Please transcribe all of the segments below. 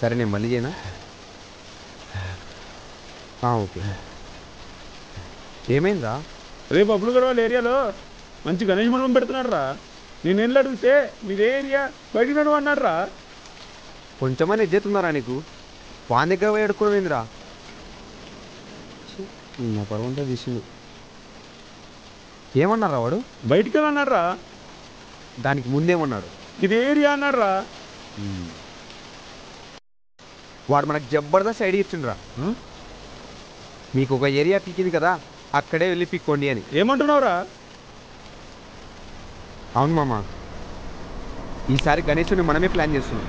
సరే నేను మళ్ళీ చేయనా? ఓకే. ఏమైందా? రేపు బబ్లు గడ వాళ్ళ ఏరియాలో మంచి గణేష్ మండపం పెడుతున్నాడు రా. నేను ఏళ్ళు అడిగితే మీదే ఏరియా బయటికి నడు అన్నాడు రా. కొంచెమని ఎజ్జెత్తున్నారా నీకు? వాని దగ్గర పోయి అడుక్కునేందిరా? నా పరువంతా తీసింది. ఏమన్నారా వాడు? బయటికి వెళ్ళన్నాడు రా. దానికి ముందేమన్నాడు? ఇదే ఏరియా అన్నాడు రా. వాడు మనకు జబర్దస్త్ ఐడియా ఇచ్చిండ్రా. మీకు ఒక ఏరియా పీకింది కదా, అక్కడే వెళ్ళి పీక్కోండి అని. ఏమంటున్నావురా? అవును మామ, ఈసారి గణేశుని మనమే ప్లాన్ చేస్తున్నాం.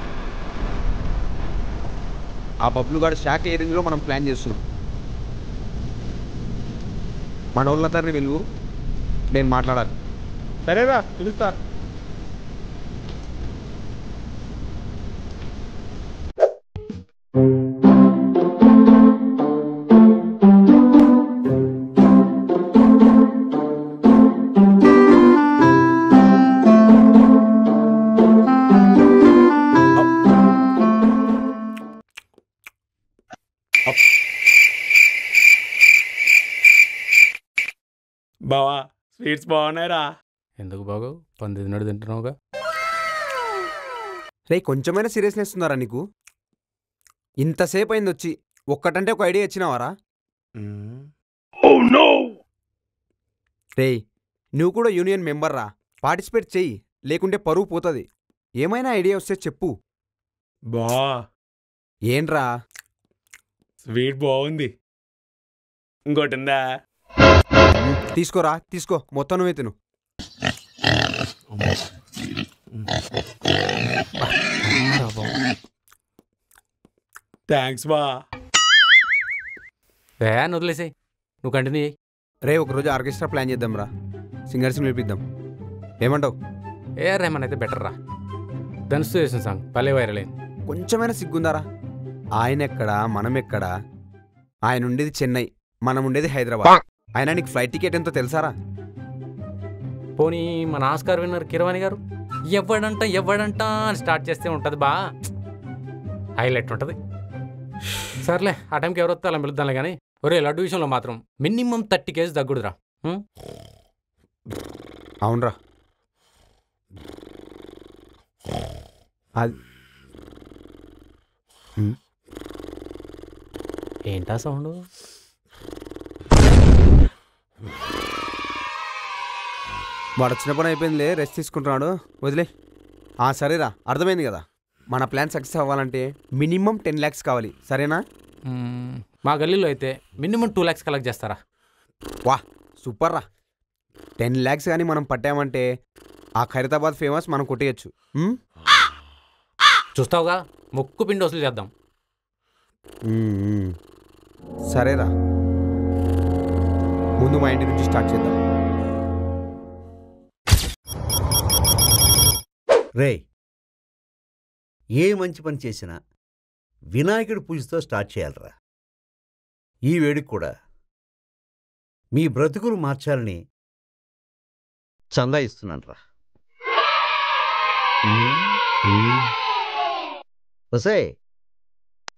ఆ బబ్లుగాడు శాఖ ఏ రేంజ్లో మనం ప్లాన్ చేస్తున్నాం. మన వాళ్ళందరినీ వెలుగు, నేను మాట్లాడాలి. సరేరా, పిలుస్తా. బావా స్వీట్స్ బాగున్నాయిరా. ఎందుకు బాగు? 19 తింటున్నావుగా. రే కొంచెమైనా సీరియస్నెస్ ఉన్నారా నీకు? ఇంతసేపు అయింది వచ్చి, ఒక్కటంటే ఒక ఐడియా ఇచ్చినావారా? రే నువ్వు కూడా యూనియన్ మెంబర్ రా, పార్టిసిపేట్ చెయ్యి, లేకుంటే పరువు పోతుంది. ఏమైనా ఐడియా వస్తే చెప్పు. బా ఏంట్రా? స్వీట్ బాగుంది. ఇంకోటి ఉందా? తీసుకోరా, తీసుకో, మొత్తం నువ్వే తిను. థ్యాంక్స్ బా. వదిలేసాయి, నువ్వు కంటిన్యూ చేయి. రే ఒకరోజు ఆర్కెస్ట్రా ప్లాన్ చేద్దాం రా, సింగర్స్ని పిలిపిద్దాం. ఏమంటావు? రేమన్ అయితే బెటర్ రా. ధనుసు చేసిన సాంగ్ భలే వైరల్ అయింది. కొంచెమైనా సిగ్గుందారా? ఆయన ఎక్కడా, మనం ఎక్కడా? ఆయన ఉండేది చెన్నై, మనం ఉండేది హైదరాబాద్. ఆయన నీకు ఫ్లైట్ టికెట్ ఎంతో తెలుసారా? పోనీ మన ఆస్కార్ విన్నర్ కిరవాణి గారు ఎవడంట అని స్టార్ట్ చేస్తే ఉంటుంది బా, హైలైట్ ఉంటుంది. సర్లే, ఆ టైంకి ఎవరు వస్తే అలా పిలుద్దాంలే. కానీ ఒరే లడ్డు విషయంలో మాత్రం మినిమం 30 kg తగ్గుడురా. అవునరా. అది ఏంటా సౌండ్? వాడు వచ్చిన పని అయిపోయిందిలే, రెస్ట్ తీసుకుంటున్నాడు, వదిలే. సరేరా, అర్థమైంది కదా. మన ప్లాన్ సక్సెస్ అవ్వాలంటే మినిమం 10 lakhs కావాలి, సరేనా? మా గల్లీలో అయితే మినిమం 2 lakhs కలెక్ట్ చేస్తారా. వా సూపర్ రా. 10 lakhs కానీ మనం పట్టామంటే ఆ ఖైరతాబాద్ ఫేమస్ మనం కొట్టేయచ్చు. చూస్తావుగా, ముక్కు పిండి వసూలు చేద్దాం. సరేరా, ముందు మా ఇంటి నుంచి స్టార్ట్ చేద్దాం. రే, ఏ మంచి పని చేసినా వినాయకుడి పూజతో స్టార్ట్ చేయాలరా. ఈ వేడికి కూడా మీ బ్రతుకులు మార్చాలని చందా ఇస్తున్నానురా. వసే,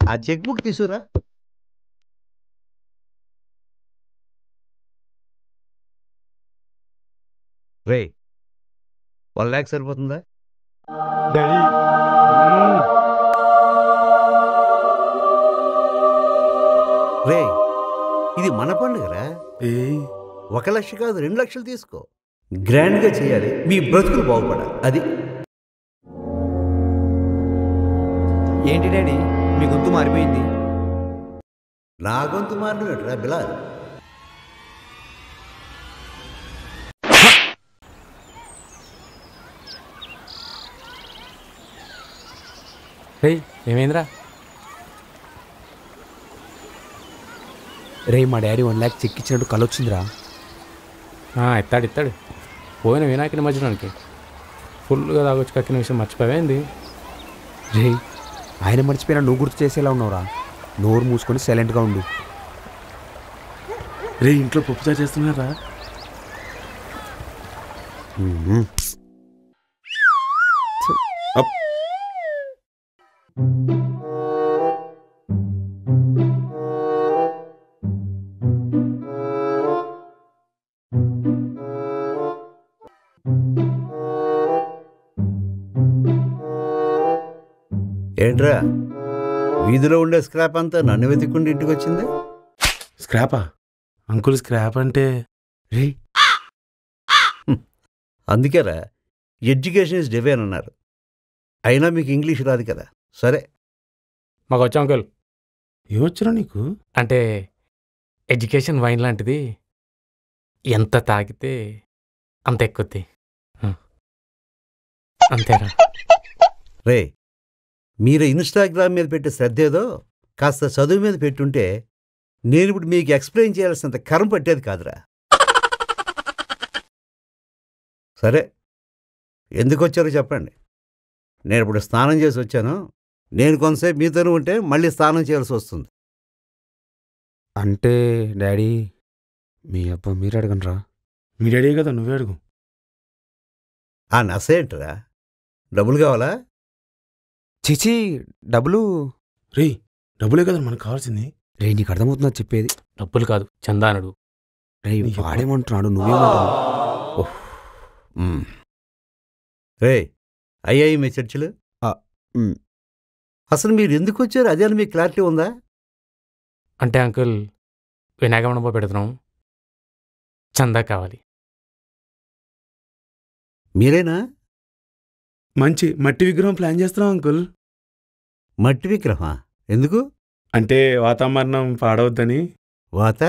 ఆ చెక్ బుక్ తీసుకురా. రే, 1 lakh సరిపోతుందా? రే, ఇది మన పండుగరా. 1 లక్ష కాదు, 2 లక్షలు తీసుకో. గ్రాండ్గా చేయాలి, మీ బ్రతుకులు బాగుపడాలి. అది ఏంటి డాడీ, మీ గొంతు మారిపోయింది? నా గొంతు మారినట్టురా బిలాల్. ఏమైందిరా? రే మా డాడీ 1 lakh చెక్ ఇచ్చినట్టు కలొచ్చిందిరా. ఇస్తాడు. పోయిన వినాయకుని మధ్యనానికి ఫుల్గా తాగొచ్చి కక్కిన విషయం మర్చిపోయింది. రే ఆయన మర్చిపోయినా నువ్వు గుర్తు చేసేలా ఉన్నావురా. నోరు మూసుకొని సైలెంట్గా ఉండు. రే ఇంట్లో పప్పుచారు చేస్తున్నారా? ఏంట్రా వీధిలో ఉండే స్క్రాప్ అంతా నన్ను వెతుక్కుండి ఇంటికి వచ్చింది? స్క్రాపా? అంకుల్ స్క్రాప్ అంటే రే అందుకేరా ఎడ్యుకేషన్ ఇస్ డివైన్ అన్నారు. అయినా మీకు ఇంగ్లీష్ రాదు కదా. సరే మాకు వచ్చా అంకుల్. ఏమొచ్చురా నీకు? అంటే ఎడ్యుకేషన్ వైన్ లాంటిది, ఎంత తాగితే అంత ఎక్కుద్ది. అంతేరా. రే మీరు ఇన్స్టాగ్రామ్ మీద పెట్టే శ్రద్ధ ఏదో కాస్త చదువు మీద పెట్టుంటే నేను ఇప్పుడు మీకు ఎక్స్ప్లెయిన్ చేయాల్సినంత కరం పట్టేది కాదురా. సరే ఎందుకు వచ్చారో చెప్పండి. నేను ఇప్పుడు స్నానం చేసి వచ్చాను. నేను కొంతసేపు మీతోనే ఉంటే మళ్ళీ స్నానం చేయాల్సి వస్తుంది. అంటే డాడీ మీ అబ్బా మీరు అడగండి రా. మీ డాడీ కదా, నువ్వే అడుగు. ఆ నసేంట్రా? డబ్బులు కావాలా? చిచి డబ్బులు రే డబ్బులే కదా మనకు కావాల్సింది. రే నీకు అర్థమవుతుందా చెప్పేది? డబ్బులు కాదు, చందానుడు. రే వాడేమంటున్నాడు, నువ్వేమంటున్నావు? ఓహ్ రే అయ్యాయి మీ చర్చలు? అసలు మీరు ఎందుకు వచ్చారు అదే అని మీకు క్లారిటీ ఉందా? అంటే అంకుల్ వినాయక మండపం పెడుతున్నాం, చందా కావాలి. మీరేనా? మంచి మట్టి విగ్రహం ప్లాన్ చేస్తున్నాం అంకుల్. మట్టి విగ్రహమా? ఎందుకు? అంటే వాతావరణం పాడవద్దని. వాత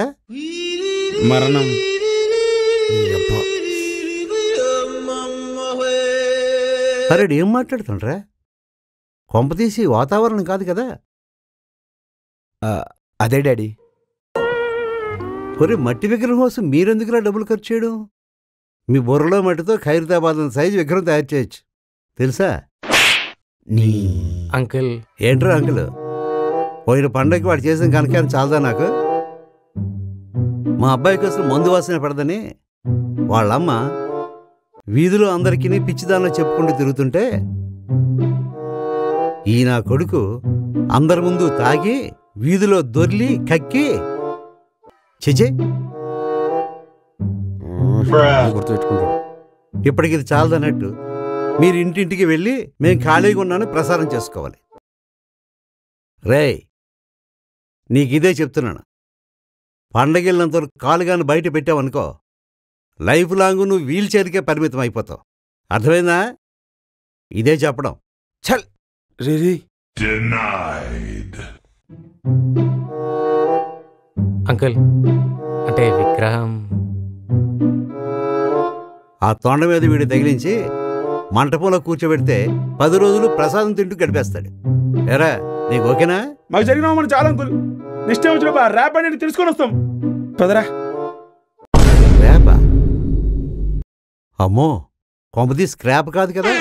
మరణం. అరే ఏం మాట్లాడుతుండ్రా? కొంపతీసి వాతావరణం కాదు కదా? అదే డాడీ. ఒరే మట్టి విగ్రహం కోసం మీరెందుకురా డబ్బులు ఖర్చు చేయడం? మీ బుర్రలో మట్టితో ఖైరతాబాద్ సైజు విగ్రహం తయారు చేయొచ్చు తెలుసా? అంకుల్ ఏంట్రా అంకుల్, పోయిన పండగకి వాడు చేసిన కనుక చాలదా నాకు? మా అబ్బాయికి అసలు మందు వాసన పడదని వాళ్ళమ్మ వీధిలో అందరికీ పిచ్చిదానిలో చెప్పుకుంటూ తిరుగుతుంటే ఈ నా కొడుకు అందరి ముందు తాగి వీధిలో దొర్లి కక్కి చిచే గుర్తుపెట్టుకుంటాడు. ఇప్పటికి ఇది చాలదన్నట్టు మీరు ఇంటింటికి వెళ్ళి మేము ఖాళీగా ఉన్నాను ప్రసారం చేసుకోవాలి. రేయ్ నీకిదే చెప్తున్నాను, పండగెళ్ళినంత కాలుగాను బయట పెట్టావనుకో లైఫ్ లాంగ్ నువ్వు వీల్ చైర్కే పరిమితం అయిపోతావు. అర్థమైందా? ఇదే చెప్పడం. చల్ రే అంకుల్ అంటే విగ్రహం ఆ తొండ మీద వీడు తగిలించి మంటపంలో కూర్చోబెడితే 10 రోజులు ప్రసాదం తింటూ గడిపేస్తాడు. ఎరా నీకు ఓకేనా? మాకు జరిగిన మనం చాలా అంకుల్. నెక్స్ట్ టైం వచ్చినప్పుడు ఆ ర్యాప్ అనేది తెలుసుకొని వస్తాం. పదరా. ర్యాపా? అమ్మో కొంపది స్క్రాప్ కాదు కదా?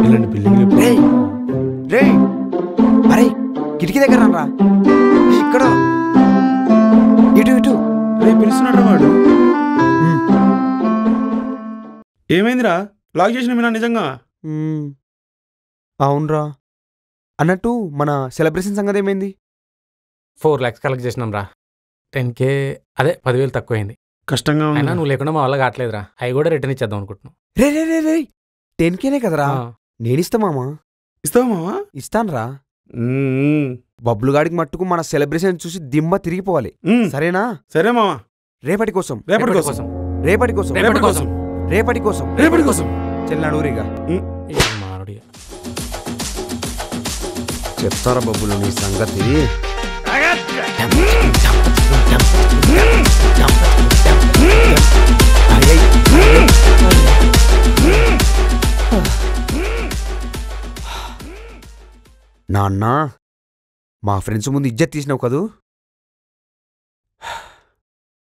ఇలాంటి బిల్డింగ్ రే అరే కిటికీ దగ్గర రా. ఇక్కడ ఇటు ఇటు. రే పిలుస్తున్నాడు వాడు. ఏమైందిరా? లాక్ చేసిన మీనా నిజంగా? అవునరా. అన్నట్టు మన సెలబ్రేషన్ సంగతి ఏమైంది? 4 lakhs కలెక్ట్ చేసినాం రా. 10K అదే 10,000 తక్కువైంది. కష్టంగా అయినా నువ్వు లేకుండా మా వల్ల కావట్లేదురా. అవి కూడా రిటర్న్ ఇచ్చేద్దాం అనుకుంటున్నాం. రే రే రే రే 10Kనే కదరా. నేనిస్తా మామా. ఇస్తావా మావా? ఇస్తాన్రా. బబ్లు గాడికి మట్టుకు మన సెలబ్రేషన్ చూసి దిమ్మ తిరిగిపోవాలి. సరేనా? సరే మావా. రేపటి కోసం రేపటి కోసం రేపటి కోసం రేపటి కోసం రేపటి కోసం రేపటి కోసం చెల్లనూరిగా మారుడిగా చెప్తారా బబ్బులు నీ సంగతి. నాన్న మా ఫ్రెండ్స్ ముందు ఇజ్జత్ తీసినావు కదూ.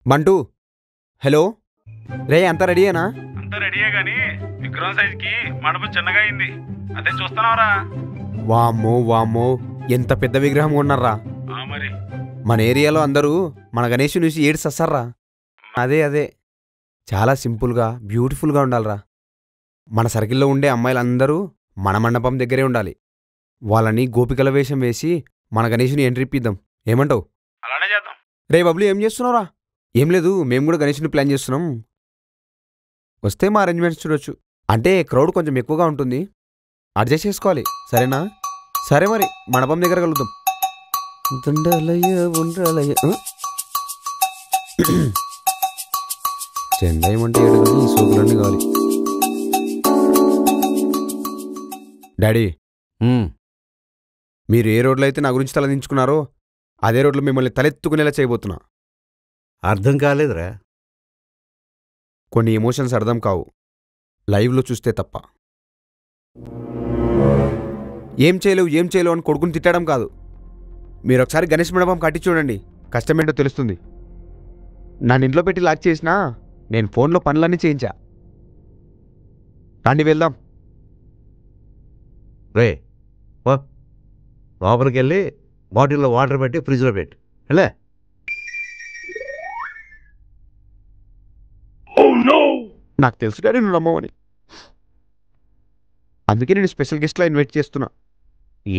బంటూ హలో. రే అంతా రెడీయేనా? అంతా రెడీయే గానీ విగ్రహం సైజుకి మండపం చిన్నగా అయింది. అదే చూస్తున్నావురా. వామ్మో వామ్మో ఎంత పెద్ద విగ్రహం కొన్నారా. మరి మన ఏరియాలో అందరూ మన గణేష్ చూసి ఏడు సస్తారా. అదే చాలా సింపుల్గా బ్యూటిఫుల్గా ఉండాలిరా. మన సర్కిల్లో ఉండే అమ్మాయిలందరూ మన మండపం దగ్గరే ఉండాలి. వాళ్ళని గోపికల వేషం వేసి మన గణేష్ని ఎంట్రీ ఇప్పిద్దాం. ఏమంటావు? అలానే చేద్దాం. రే బబ్లు ఏం చేస్తున్నావురా? ఏం లేదు, మేము కూడా గణేష్ని ప్లాన్ చేస్తున్నాం. వస్తే మా అరేంజ్మెంట్స్ చూడొచ్చు. అంటే క్రౌడ్ కొంచెం ఎక్కువగా ఉంటుంది, అడ్జస్ట్ చేసుకోవాలి. సరేనా? సరే మరి మండపం దగ్గర కలుద్దాం. చెందాయి అంటే ఏడు ఈ సోకులన్నీ కావాలి. డాడీ, మీరు ఏ రోడ్లో అయితే నా గురించి తలదించుకున్నారో అదే రోడ్లో మిమ్మల్ని తలెత్తుకునేలా చేయబోతున్నా. అర్థం కాలేదురా. కొన్ని ఎమోషన్స్ అర్థం కావు లైవ్లో చూస్తే తప్ప. ఏం చేయలేవు అని కొడుకుని తిట్టడం కాదు. మీరు ఒకసారి గణేష్ మండపం కట్టి చూడండి, కష్టమేంటో తెలుస్తుంది. నన్ను ఇంట్లో పెట్టి లాక్ చేసినా నేను ఫోన్లో పనులన్నీ చేయించా. రండి వెళ్దాం. రే లోపలికి వెళ్ళి బాటిల్లో వాటర్ పెట్టి ఫ్రిడ్జ్లో పెట్టి వెళ్ళే. నాకు తెలుసు డాడీ నువ్వు నమ్మవని, అందుకే నేను స్పెషల్ గెస్ట్లా ఇన్వైట్ చేస్తున్నా.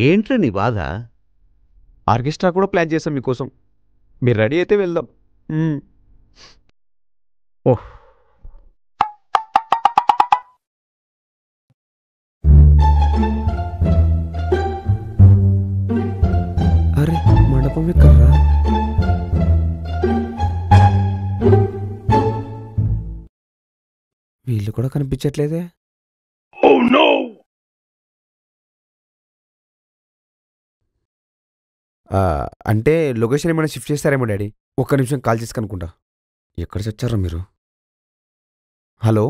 ఏంట్రా నీ బాధ? ఆర్కెస్ట్రా కూడా ప్లాన్ చేస్తాం మీకోసం. మీరు రెడీ అయితే వెళ్దాం. ఓహ్, అరే మండపం ఎక్కడ్రా? వీళ్ళు కూడా కనిపించట్లేదే. అంటే లొకేషన్ ఏమైనా షిఫ్ట్ చేస్తారేమో డాడీ. ఒక్క నిమిషం కాల్ చేసి కనుక్కుంటా. ఎక్కడ చచ్చారా మీరు? హలో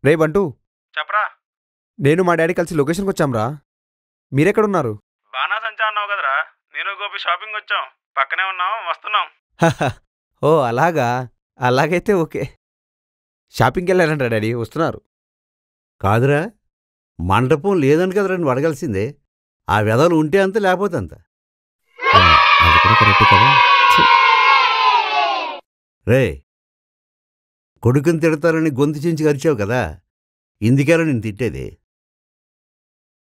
రే బంటూ, చెప్పరా. నేను మా డాడీ కలిసి లొకేషన్కి వచ్చాంరా. మీరెక్కడున్నారు? బాగా సంచా అన్నావు కదరా, నేను గోపి షాపింగ్ వచ్చాం, పక్కనే ఉన్నాం, వస్తున్నాం. ఓ అలాగా, అలాగైతే ఓకే. షాపింగ్కి వెళ్ళారంట డాడీ, వస్తున్నారు. కాదురా, మండపం లేదని కదరా నువ్వు అడగాల్సిందే. ఆ వెధలు ఉంటే అంత లేకపోతే అంత. అది కూడా కరెక్ట్ కదా. రే, కొడుకుని తిడతారని గొంతు చించి గరిచావు కదా, ఇందుకేరా నేను తిట్టేది.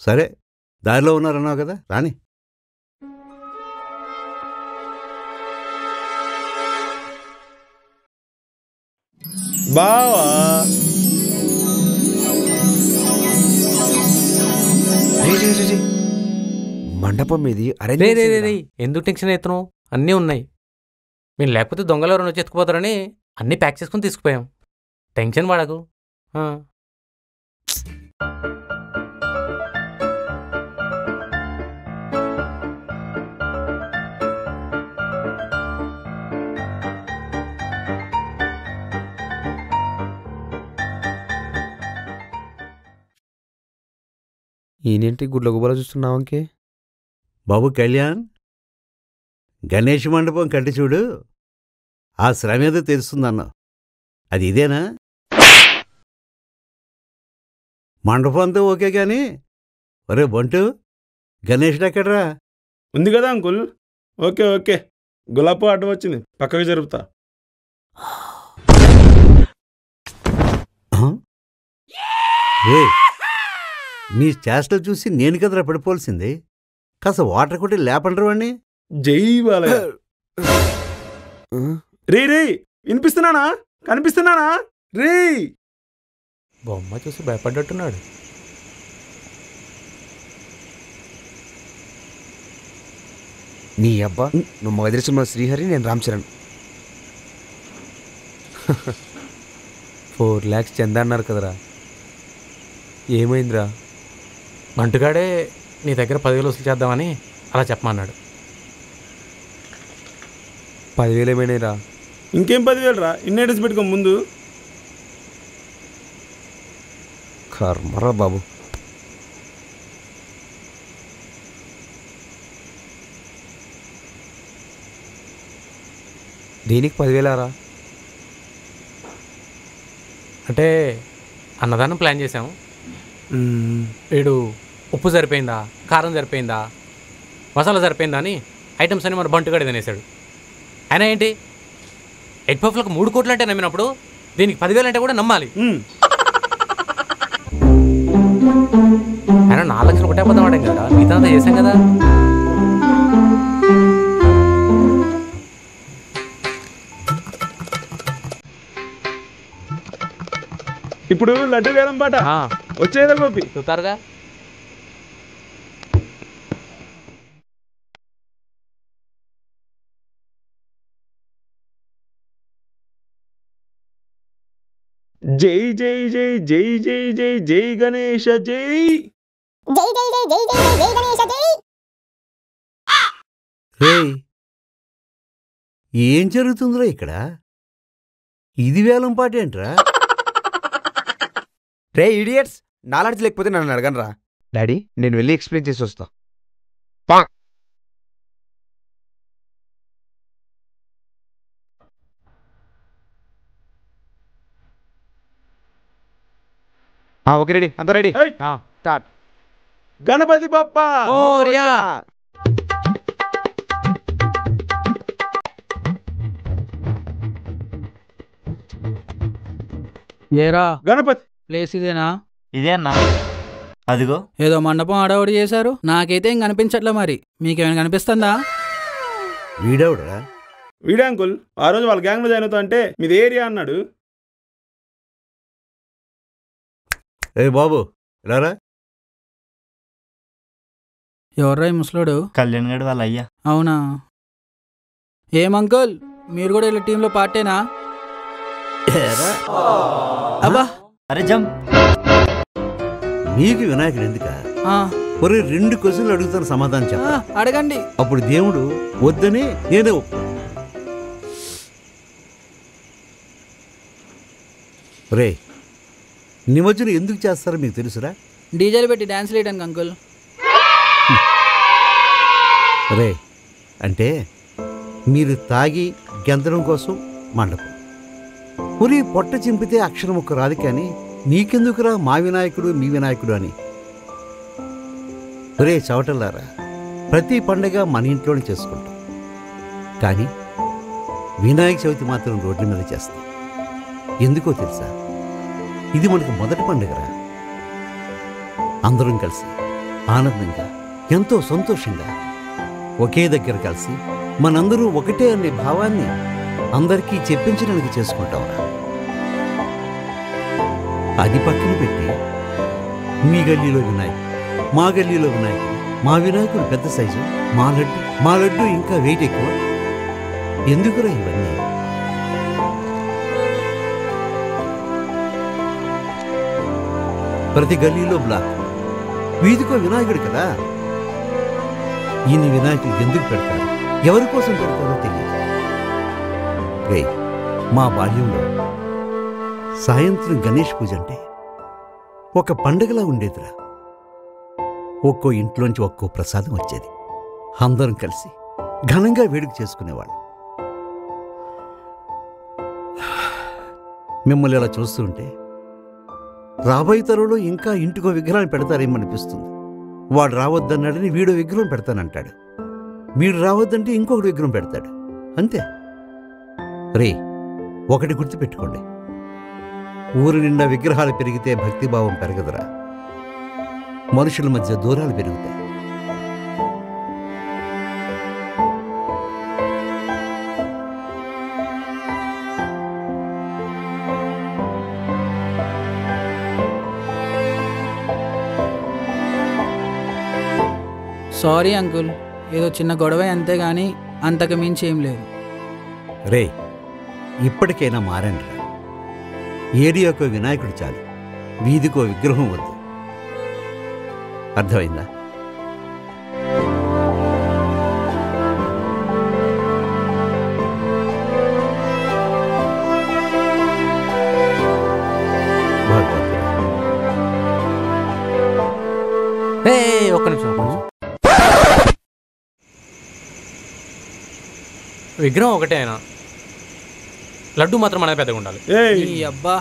సరే, దారిలో ఉన్నారన్నావు కదా, రాని. బావా మండపం మీది రే రే రే రే ఎందుకు టెన్షన్ అవుతున్నావు? అన్నీ ఉన్నాయి. మీరు లేకపోతే దొంగలు ఎవరైనా వచ్చి ఎత్తుకుపోతారని అన్నీ ప్యాక్ చేసుకుని తీసుకుపోయాం. టెన్షన్ పడకు. ఈయనేంటి గుడ్ల గుబల చూస్తున్నావు? అంకే బాబు కళ్యాణ్, గణేష్ మండపం కట్టి చూడు, ఆ శ్రమ ఏదో తెలుస్తుందన్నావు. అది ఇదేనా? మండపం అంతా ఓకే కానీ ఒరే బంటు, గణేషుడు ఎక్కడ్రా? ఉంది కదా అంకుల్. ఓకే ఓకే, గులాబీ అడ్డు వచ్చింది, పక్కకి జరుపుతా. మీ చేష్టలు చూసి నేను కదరా పడిపోవాల్సింది. కాస్త వాటర్ కొట్టి లేపండ్రు వాణ్ణి. జై బాలయ్య. రే రే, వినిపిస్తున్నానా? కనిపిస్తున్నానా? రే, బొమ్మ చూసి భయపడ్డట్టున్నాడు. నీ అబ్బా, నువ్వు మొదటి సినిమా శ్రీహరి, నేను రామ్ చరణ్. 4 lakhs చందా అన్నారు కదరా, ఏమైందిరా? మంటుగాడే నీ దగ్గర 10,000 వసూలు చేద్దామని అలా చెప్పమన్నాడు. 10,000 ఏమైనాయిరా? ఇంకేం 10,000 రా, ఇన్ని అడ్రస్ పెట్టుకో ముందు. కర్మరా బాబు. దీనికి 10,000 రా? అంటే అన్నదానం ప్లాన్ చేసాము. వీడు ఉప్పు సరిపోయిందా, కారం సరిపోయిందా, మసాలా సరిపోయిందా అని ఐటమ్స్ అని మన బంటుగాడి తినేశాడు. అయినా ఏంటి, ఎగ్ పఫ్లకు 3 కోట్లు అంటే నమ్మినప్పుడు దీనికి 10,000 అంటే కూడా నమ్మాలి. అయినా 4 లక్షలు ఒకటే అబద్ధం ఆడాం కదా, మిగతా చేసాం కదా. ఇప్పుడు లడ్డు వేలం పాట వచ్చేదా గోపి? చూతారుగా. జై జై జై జై జై జై జై గణేష జై. జై జై జై జై జై జై గణేశ జై. రేయ్, ఏం జరుగుతుందిరా ఇక్కడ? ఇది వేలం పాటేంట్రా? రే ఇడియట్స్, నాలెడ్జ్ లేకపోతే నన్ను అడగను రా. డాడీ నేను వెళ్ళి ఎక్స్ప్లెయిన్ చేసి వస్తా. ఓకే రెడీ, అంతా రెడీ. స్టార్ట్. గణపతి బప్ప మోరియా. ఏరా గణపతి ప్లేస్ ఇదేనా? ఇదే అన్నా. అదిగో ఏదో మండపం ఆడవాడు చేశారు, నాకైతే ఏం కనిపించట్లే. మరి మీకేమైనా కనిపిస్తుందా? వీడెవడరా? వీడే అంకుల్. ఆ రోజు వాళ్ళ గ్యాంగ్లో జాయిన్ అవుతా అంటే మీది ఏరియా అన్నాడు. ఏ బాబు రారా. ఎవర్రా ఈ ముసలోడు? కళ్యాణ్ గడు వాళ్ళ అయ్యా. అవునా? ఏం అంకుల్, మీరు కూడా ఇలా టీంలో పార్టేనా? ఏరా, అబ్బా అరే జం. నీకు వినాయకుడు ఎందుక? ఒరే 2 క్వశ్చన్లు అడుగుతాను, సమాధానం చెప్ప. అడగండి. అప్పుడు దేవుడు వద్దని నేనే ఒప్పు. రే, నిమజ్జనం ఎందుకు చేస్తారో మీకు తెలుసురా? డీజేలు పెట్టి డాన్స్ వేయడానికి అంకుల్. రే, అంటే మీరు తాగి గెంతడం కోసం మండపం. ఉరి పొట్ట చింపితే అక్షరం ఒక్క రాదు, కానీ నీకెందుకురా మా వినాయకుడు మీ వినాయకుడు అని. ఒరే చవటల్లారా, ప్రతి పండగ మన ఇంట్లోనే చేసుకుంటాం, కానీ వినాయక చవితి మాత్రం రోడ్ల మీద చేస్తాం. ఎందుకో తెలుసా? ఇది మనకు మొదటి పండుగరా. అందరం కలిసి ఆనందంగా ఎంతో సంతోషంగా ఒకే దగ్గర కలిసి మనందరూ ఒకటే అనే భావాన్ని అందరికీ చెప్పించడానికి చేసుకుంటాంరా. అది పక్కన పెట్టి మీ గల్లీలో వినాయకుడు, మా గల్లీలో వినాయకుడు, మా వినాయకుడు పెద్ద సైజు, మా లడ్డు ఇంకా వెయిట్ ఎక్కువ. ఎందుకురా ఇవన్నీ? ప్రతి గల్లీలో బ్లాక్, వీధికో వినాయకుడు కదా. ఈయన వినాయకుడు ఎందుకు పెడతారు, ఎవరి కోసం పెడతారో తెలియదు. రే, మా బాల్యంలో సాయంత్రం గణేష్ పూజ అంటే ఒక పండగలా ఉండేదిరా. ఒక్కో ఇంట్లోంచి ఒక్కో ప్రసాదం వచ్చేది. అందరం కలిసి ఘనంగా వేడుక చేసుకునేవాళ్ళం. మిమ్మల్ని ఇలా చూస్తుంటే రాబోయే తరంలో ఇంకా ఇంటికో విగ్రహాన్ని పెడతారేమనిపిస్తుంది. వాడు రావద్దన్నాడని వీడో విగ్రహం పెడతానంటాడు, వీడు రావద్దంటే ఇంకొకటి విగ్రహం పెడతాడు, అంతే. రే, ఒకటి గుర్తుపెట్టుకోండి, ఊరి నిండా విగ్రహాలు పెరిగితే భక్తిభావం పెరగదురా, మనుషుల మధ్య దూరాలు పెరుగుతాయి. సారీ అంకుల్, ఏదో చిన్న గొడవ అంతే గాని అంతకు మించి ఏం లేదు. రే, ఇప్పటికైనా మారండి. ఏరియాకో వినాయకుడు చాలు, వీధికో విగ్రహం వద్దు. అర్థమైందా? ఒక్క నిమిషం. విగ్రహం ఒకటే అయినా లడ్డు మాత్రం మనది పెద్దగా ఉండాలి. ఈ అబ్బా